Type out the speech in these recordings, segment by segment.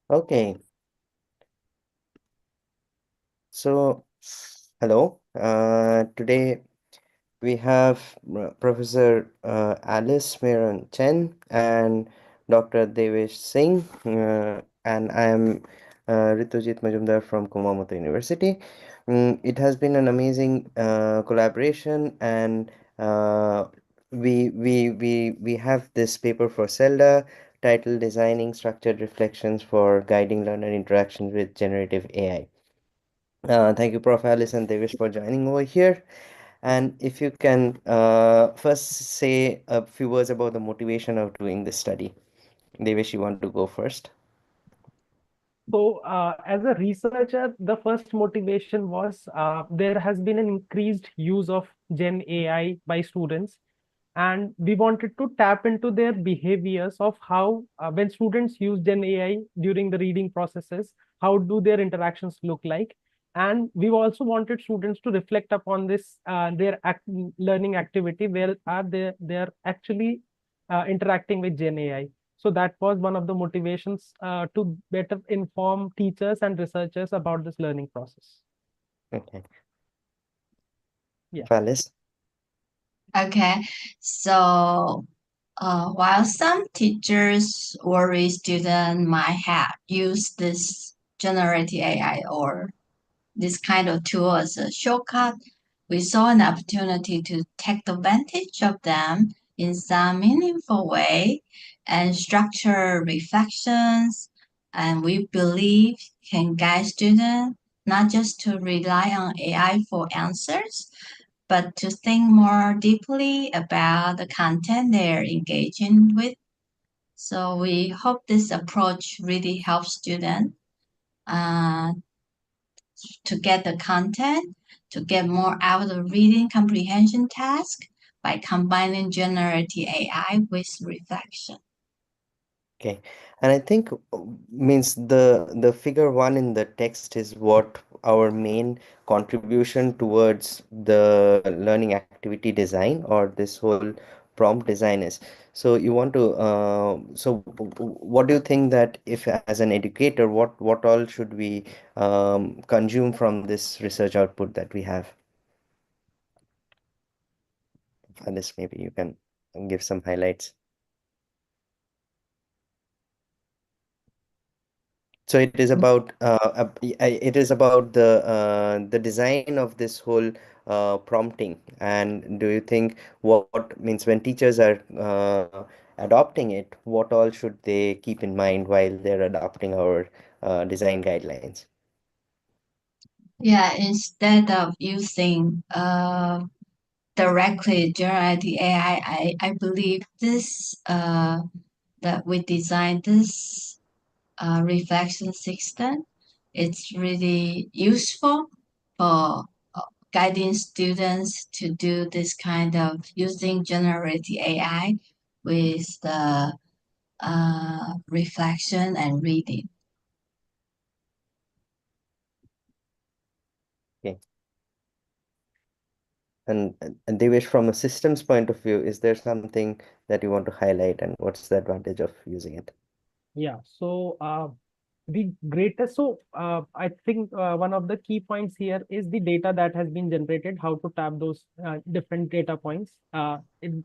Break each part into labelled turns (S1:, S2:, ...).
S1: Okay, so hello. Today we have Professor Alice Meron Chen and Dr. Devesh Singh, and I am Ritujit Majumdar from Kumamoto University. It has been an amazing collaboration, and uh, we have this paper for CELDA titled "Designing Structured Reflections for Guiding Learner Interaction with Generative AI." Thank you, Prof. Alice and Devish, for joining over here. And if you can first say a few words about the motivation of doing this study. Devish, you want to go first?
S2: As a researcher, the first motivation was there has been an increased use of Gen AI by students, and we wanted to tap into their behaviors of how, when students use Gen AI during the reading processes, how do their interactions look like? And we also wanted students to reflect upon this, learning activity where are they are actually interacting with Gen AI. So that was one of the motivations to better inform teachers and researchers about this learning process.
S1: Okay.
S2: Yeah.
S1: Alice?
S3: Okay, so while some teachers worry students might have used this generative AI or this kind of tool as a shortcut, we saw an opportunity to take advantage of them in some meaningful way and structure reflections, and we believe can guide students not just to rely on AI for answers, but to think more deeply about the content they're engaging with. So we hope this approach really helps students uh, to get the content, to get more out of the reading comprehension task by combining generative AI with reflection.
S1: Okay, and I think means the figure one in the text is what our main contribution towards the learning activity design or this whole prompt design is. So you want to what do you think that if as an educator, what all should we consume from this research output that we have? Alice, maybe you can give some highlights. So it is about it is about the design of this whole prompting. And do you think what means when teachers are adopting it, what all should they keep in mind while they're adopting our design guidelines?
S3: Yeah, instead of using directly generative AI, I believe this that we designed this reflection system. It's really useful for guiding students to do this kind of using generative AI with the reflection and reading.
S1: Okay. And they wish from a systems point of view, is there something that you want to highlight and what's the advantage of using it?
S2: Yeah. The greatest, I think one of the key points here is the data that has been generated, how to tap those different data points.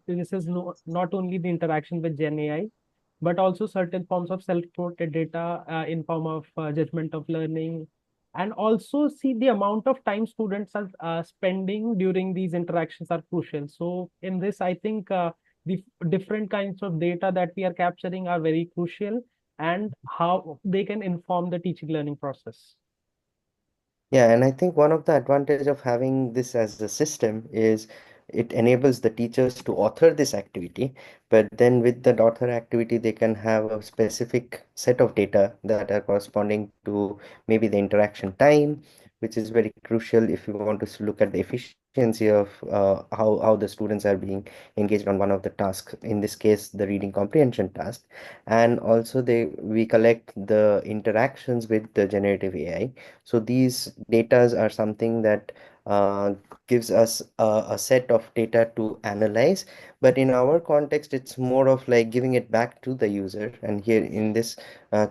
S2: This is not only the interaction with Gen AI, but also certain forms of self-reported data in form of judgment of learning, and also see the amount of time students are spending during these interactions are crucial. So in this, I think the different kinds of data that we are capturing are very crucial, and how they can inform the teaching learning process.
S1: Yeah, and I think one of the advantage of having this as a system is it enables the teachers to author this activity, but then with the author activity, they can have a specific set of data that are corresponding to maybe the interaction time, which is very crucial if you want to look at the efficiency of how the students are being engaged on one of the tasks, in this case, the reading comprehension task. And also we collect the interactions with the generative AI. So these datas are something that uh, gives us a set of data to analyze. But in our context, it's more of like giving it back to the user. And here in this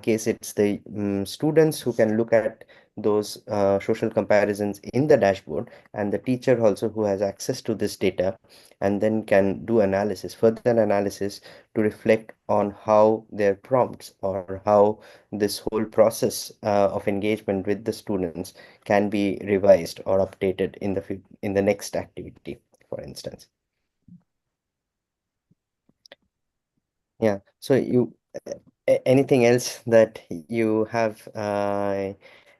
S1: case, it's the students who can look at those social comparisons in the dashboard, and the teacher also who has access to this data, and then can do analysis, further analysis, to reflect on how their prompts or how this whole process of engagement with the students can be revised or updated in the next activity, for instance. Yeah. So anything else that you have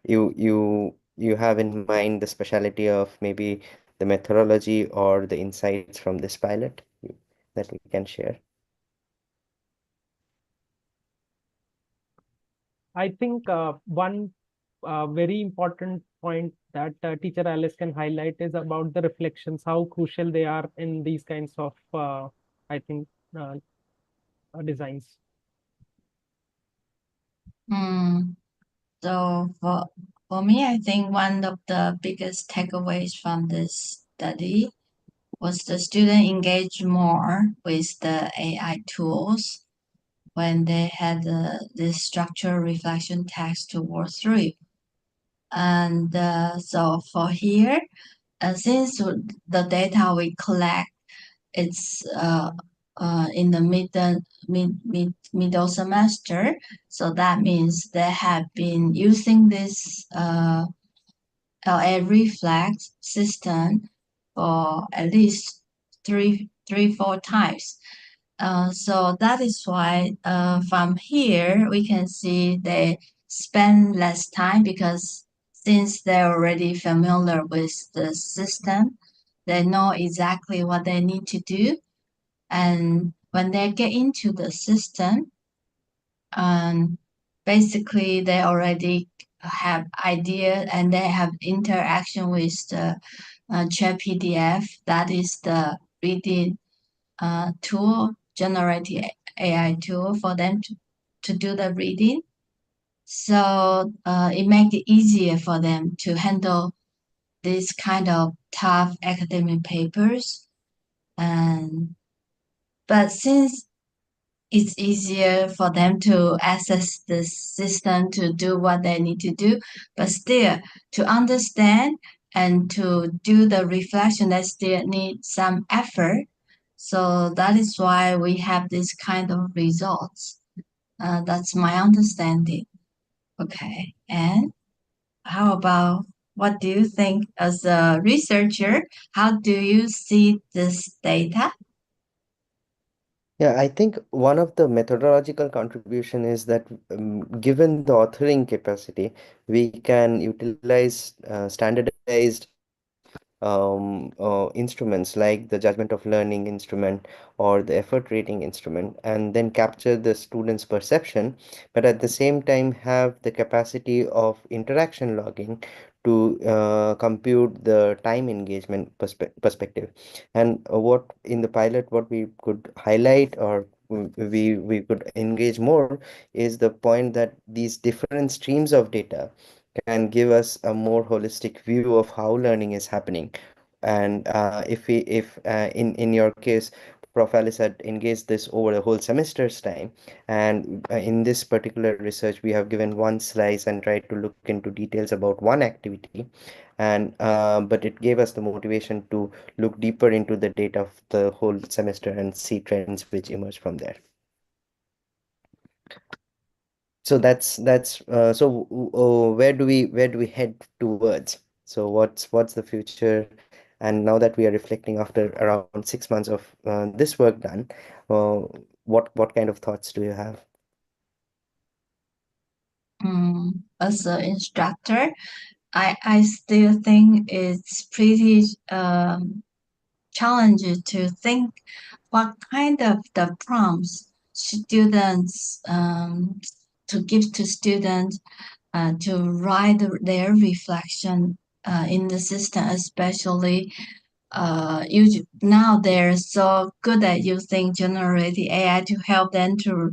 S1: you have in mind, the specialty of maybe the methodology or the insights from this pilot that we can share?
S2: I think one very important point that teacher Alice can highlight is about the reflections, how crucial they are in these kinds of, I think, uh, designs.
S3: Mm. So for me, I think one of the biggest takeaways from this study was the student engaged more with the AI tools when they had this structured reflection text to work through. And so for here, since the data we collect, it's in the middle semester, so that means they have been using this LA reflex system for at least three, 4 times. So that is why from here we can see they spend less time because since they're already familiar with the system, they know exactly what they need to do. And when they get into the system, um, basically they already have idea and they have interaction with the chat PDF. That is the reading tool, generative AI tool for them to do the reading. So it makes it easier for them to handle this kind of tough academic papers. And but since it's easier for them to access the system to do what they need to do, but still to understand and to do the reflection, they still need some effort. So that is why we have this kind of results. That's my understanding. Okay. And how about what do you think as a researcher? How do you see this data?
S1: Yeah, I think one of the methodological contribution is that given the authoring capacity, we can utilize standardized instruments like the judgment of learning instrument or the effort rating instrument, and then capture the student's perception, but at the same time have the capacity of interaction logging to compute the time engagement perspective. And what in the pilot, what we could highlight or we could engage more is the point that these different streams of data can give us a more holistic view of how learning is happening. And if in your case, Prof. Alice had engaged this over the whole semester's time, and in this particular research, we have given one slice and tried to look into details about one activity, and but it gave us the motivation to look deeper into the data of the whole semester and see trends which emerge from there. So where do we head towards? So what's the future? And now that we are reflecting after around 6 months of this work done, uh, what kind of thoughts do you have?
S3: As an instructor, I still think it's pretty challenging to think what kind of the prompts students to give to students to write their reflection in the system, especially now they're so good at using generative AI to help them to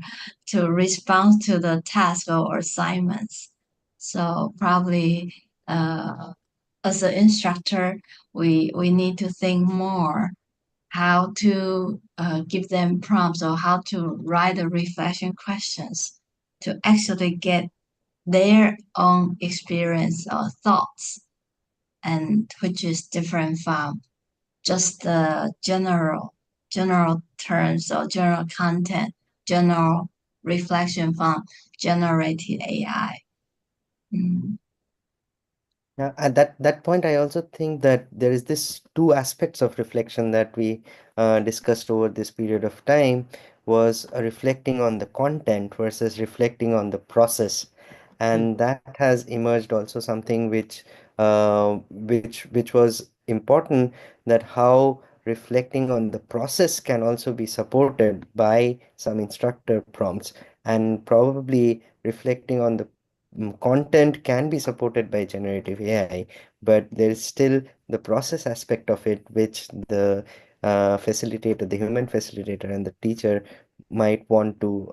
S3: respond to the task or assignments. So probably as an instructor, we need to think more how to give them prompts or how to write the reflection questions to actually get their own experience or thoughts, and which is different from just the general terms or general content, general reflection from generated AI. Mm.
S1: Yeah, at that point, I also think that there is this two aspects of reflection that we discussed over this period of time was reflecting on the content versus reflecting on the process,
S2: Hmm.
S1: and that has emerged also something which was important, that how reflecting on the process can also be supported by some instructor prompts, and probably reflecting on the content can be supported by generative AI, but there is still the process aspect of it, which the facilitator, the human facilitator, and the teacher might want to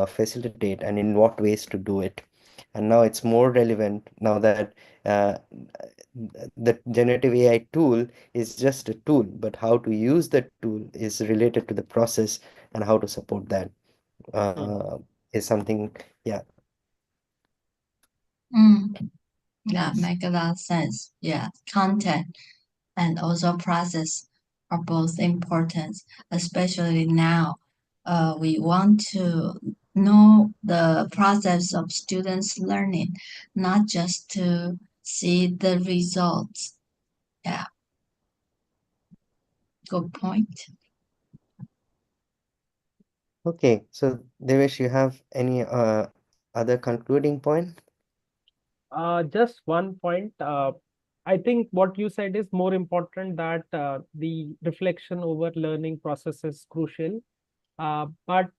S1: facilitate, and in what ways to do it. And now it's more relevant now that uh, the generative AI tool is just a tool, but how to use the tool is related to the process, and how to support that
S2: Hmm.
S1: uh, is something, yeah.
S3: Mm. Yeah, make a lot of sense. Yeah, content and also process are both important, especially now. We want to know the process of students learning, not just to see the results. Yeah, good point.
S1: Okay, so Devesh, you have any other concluding point?
S2: Just one point. I think what you said is more important, that the reflection over learning process is crucial. But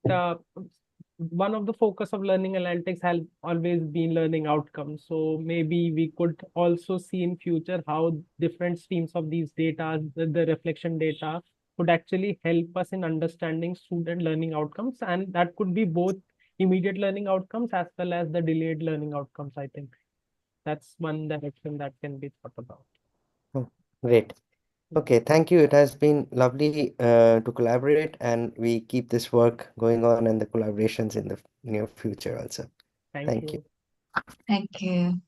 S2: one of the focus of learning analytics has always been learning outcomes. So maybe we could also see in future how different streams of these data, the reflection data, could actually help us in understanding student learning outcomes, and that could be both immediate learning outcomes as well as the delayed learning outcomes. I think that's one direction that can be thought about.
S1: Oh, great. Okay, thank you. It has been lovely to collaborate, and we keep this work going on and the collaborations in the near future also.
S2: Thank
S1: Thank you.
S2: you.
S3: Thank you.